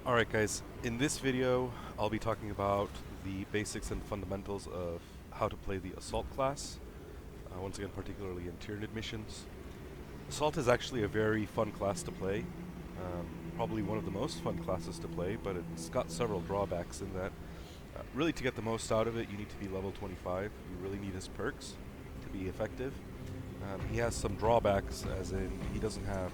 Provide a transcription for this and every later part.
Alright guys, in this video I'll be talking about the basics and fundamentals of how to play the Assault class, once again particularly in Tyranid missions. Assault is actually a very fun class to play, probably one of the most fun classes to play, but it's got several drawbacks in that really to get the most out of it you need to be level 25, you really need his perks to be effective. He has some drawbacks, as in he doesn't have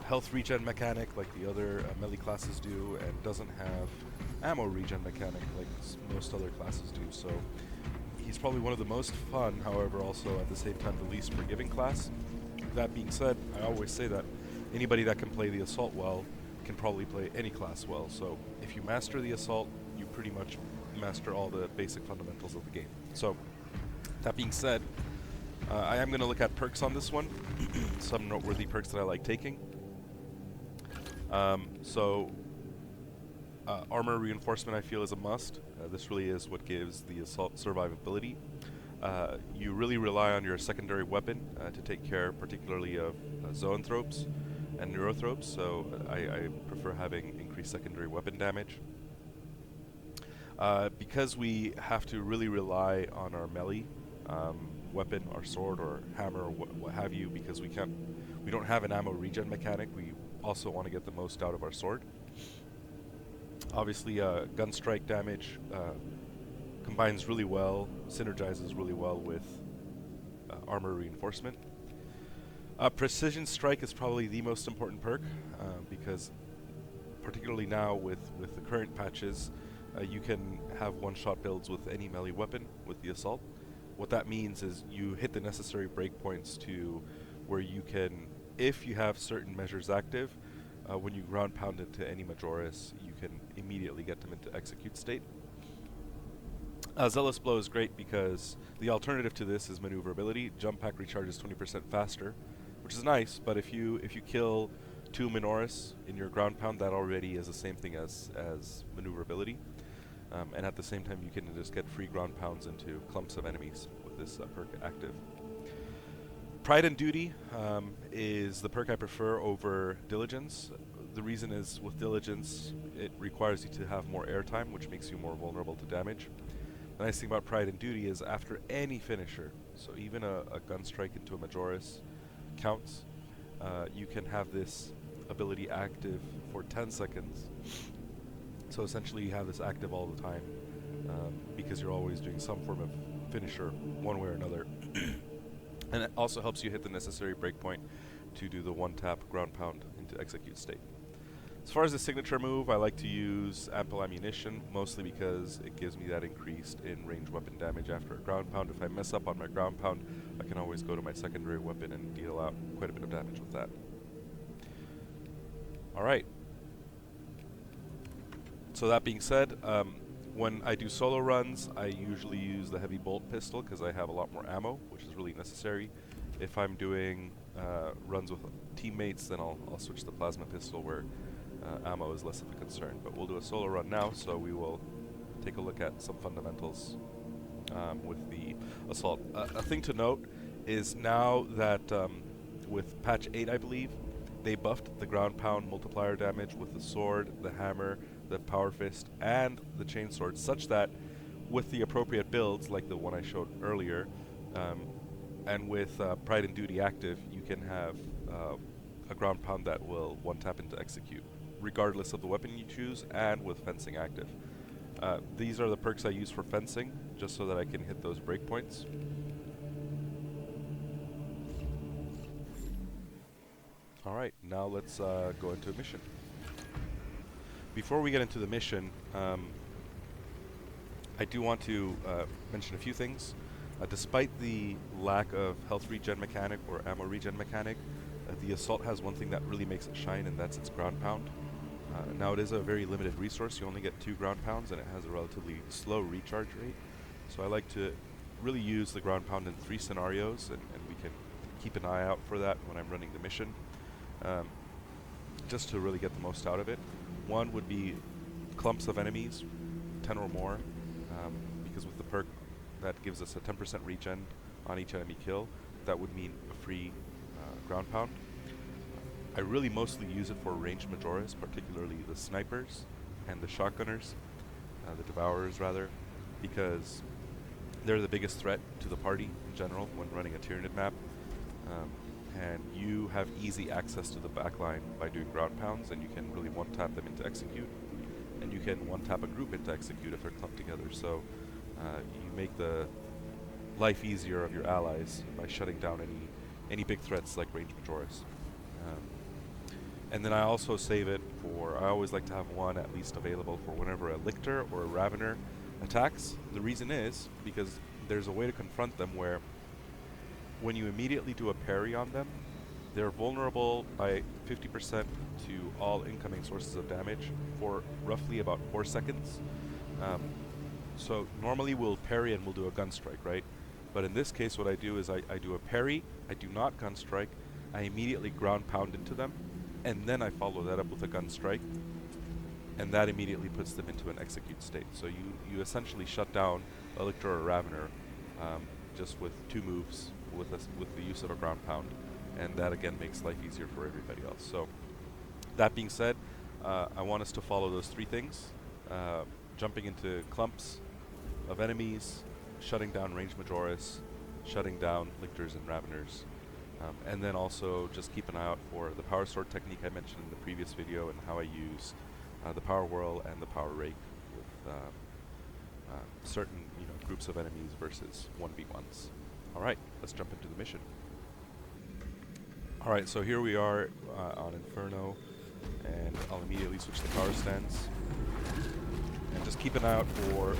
health regen mechanic like the other melee classes do, and doesn't have ammo regen mechanic like most other classes do. So he's probably one of the most fun, however also at the same time the least forgiving class. That being said, I always say that anybody that can play the Assault well can probably play any class well. So if you master the Assault, you pretty much master all the basic fundamentals of the game. So that being said, I am going to look at perks on this one, some noteworthy perks that I like taking. Armor reinforcement I feel is a must. This really is what gives the Assault survivability. You really rely on your secondary weapon to take care particularly of zoanthropes and neurothropes, so I prefer having increased secondary weapon damage. Because we have to really rely on our melee weapon, our sword or hammer or what have you, because we don't have an ammo regen mechanic, we also want to get the most out of our sword. Obviously gun strike damage combines really well, synergizes really well with armor reinforcement. Precision strike is probably the most important perk, because particularly now with the current patches, you can have one-shot builds with any melee weapon with the Assault. What that means is you hit the necessary breakpoints to where you can, if you have certain measures active, when you ground pound into any Majoris, you can immediately get them into execute state. Zealous Blow is great because the alternative to this is maneuverability. Jump pack recharges 20% faster, which is nice, but if you kill 2 Minoris in your ground pound, that already is the same thing as maneuverability. And at the same time you can just get free ground pounds into clumps of enemies with this perk active. Pride and Duty is the perk I prefer over Diligence. The reason is with Diligence it requires you to have more airtime, which makes you more vulnerable to damage. The nice thing about Pride and Duty is after any finisher, so even a gun strike into a Majoris counts, you can have this ability active for 10 seconds. So essentially you have this active all the time, because you're always doing some form of finisher one way or another. And it also helps you hit the necessary breakpoint to do the one-tap ground pound into execute state. As far as the signature move, I like to use ample ammunition, mostly because it gives me that increased in range weapon damage after a ground pound. If I mess up on my ground pound, I can always go to my secondary weapon and deal out quite a bit of damage with that. Alright. So that being said, when I do solo runs, I usually use the heavy bolt pistol because I have a lot more ammo, which is really necessary. If I'm doing runs with teammates, then I'll switch to the plasma pistol where ammo is less of a concern. But we'll do a solo run now, so we will take a look at some fundamentals with the Assault. A thing to note is now that with patch 8, I believe, they buffed the ground pound multiplier damage with the sword, the hammer, the power fist, and the chainsword, such that with the appropriate builds, like the one I showed earlier, and with Pride and Duty active, you can have a ground pound that will one-tap into execute, regardless of the weapon you choose, and with fencing active. These are the perks I use for fencing, just so that I can hit those breakpoints. Alright, now let's go into a mission. Before we get into the mission, I do want to mention a few things. Despite the lack of health regen mechanic or ammo regen mechanic, the Assault has one thing that really makes it shine, and that's its ground pound. Now it is a very limited resource, you only get 2 ground pounds, and it has a relatively slow recharge rate. So I like to really use the ground pound in 3 scenarios, and we can keep an eye out for that when I'm running the mission, just to really get the most out of it. One would be clumps of enemies, 10 or more, because with the perk that gives us a 10% regen on each enemy kill, that would mean a free ground pound. I really mostly use it for ranged Majoras, particularly the snipers and the shotgunners, the devourers rather, because they're the biggest threat to the party in general when running a Tyranid map. And you have easy access to the backline by doing ground pounds, and you can really one-tap them into execute, and you can one-tap a group into execute if they're clumped together. So you make the life easier of your allies by shutting down any big threats like ranged Majoras. And then I also save it for, I always like to have one at least available for whenever a Lictor or a Ravener attacks. The reason is because there's a way to confront them where when you immediately do a parry on them, they're vulnerable by 50% to all incoming sources of damage for roughly about 4 seconds. So normally we'll parry and we'll do a gun strike, right? But in this case what I do is I do a parry, I do not gun strike, I immediately ground pound into them, and then I follow that up with a gun strike, and that immediately puts them into an execute state. So you essentially shut down a Lictor or a Ravener just with 2 moves with the use of a ground pound, and that again makes life easier for everybody else. So that being said, I want us to follow those 3 things: jumping into clumps of enemies, shutting down ranged Majoras, shutting down Lictors and Raveners, and then also just keep an eye out for the power sword technique I mentioned in the previous video and how I use the power whirl and the power rake with certain groups of enemies versus 1v1s. Alright, let's jump into the mission. Alright, so here we are on Inferno, and I'll immediately switch the power stance. And just keep an eye out for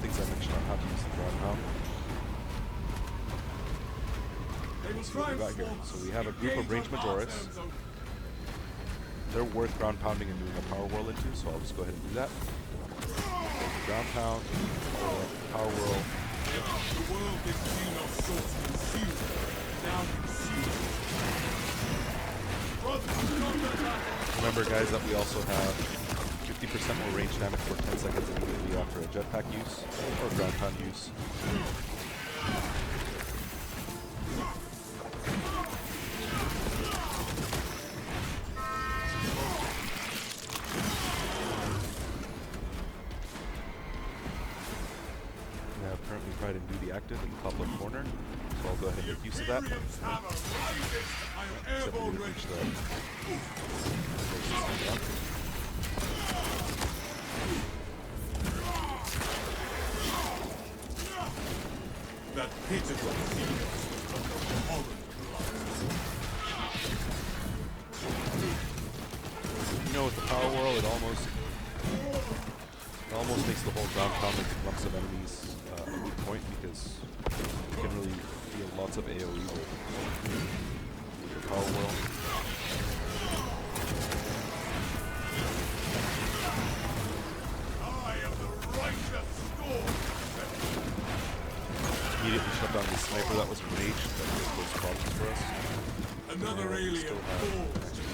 things I mentioned on how to use the ground pound. Let's see what we got here. So we have a group of ranged Majoras. They're worth ground pounding and doing a power whirl into, so I'll just go ahead and do that. Ground pound, power whirl. The world is seen of sorts consumed, now consumed. Remember guys that we also have 50% more range damage for 10 seconds immediately after a jetpack use or ground pound use. Currently try and do the active in the top left corner, so I'll go ahead and make use of that. Except we didn't reach the that pitiful scene of horror. With the power whirl, it almost makes the whole ground pound into clumps of enemies a moot point, because you can really deal lots of AoE with the power whirl. I am the righteous storm. Immediately shut down the sniper that was enraged, that just caused problems for us. Another And alien falls to the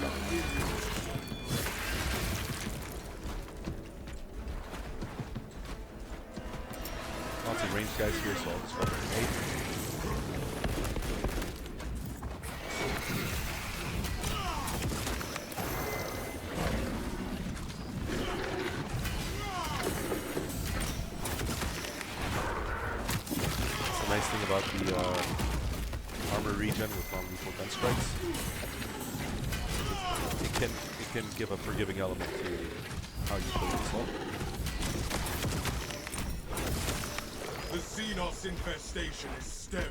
lots of ranged guys here, so I'll just drop a grenade. That's the nice thing about the armor regen with non-lethal gun strikes. It can give a forgiving element to how you play the assault. The Xenos infestation is stemmed.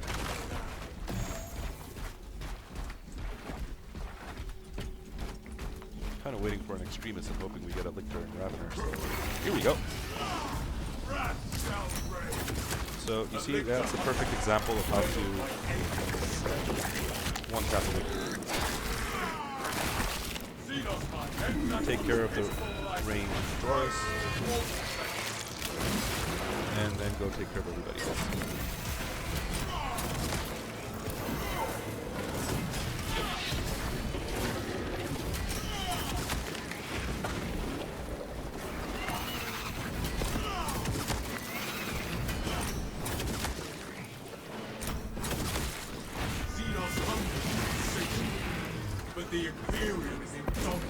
Kind of waiting for an extremist and hoping we get a Lictor and Ravener, so here we go. So you see, that's a perfect example of how to one-tap a Lictor. Take care of the range Taurus, and then go take care of everybody else. The The Imperium is indomitable.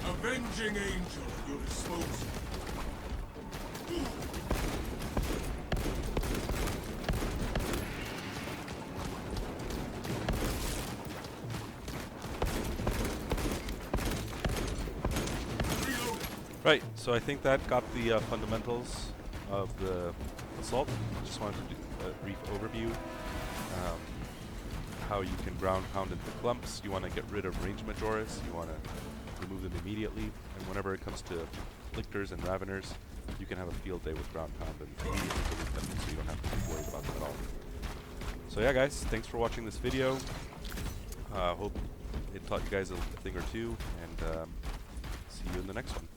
Avenging angel at your disposal. Right, so I think that got the fundamentals of the assault. Just wanted to do a brief overview. How you can ground pound into clumps. You want to get rid of range Majoris. You want to remove them immediately. And whenever it comes to lictors and raveners, you can have a field day with ground pound and immediately delete them, so you don't have to be worried about them at all. So yeah, guys, thanks for watching this video. Hope it taught you guys a thing or two, and see you in the next one.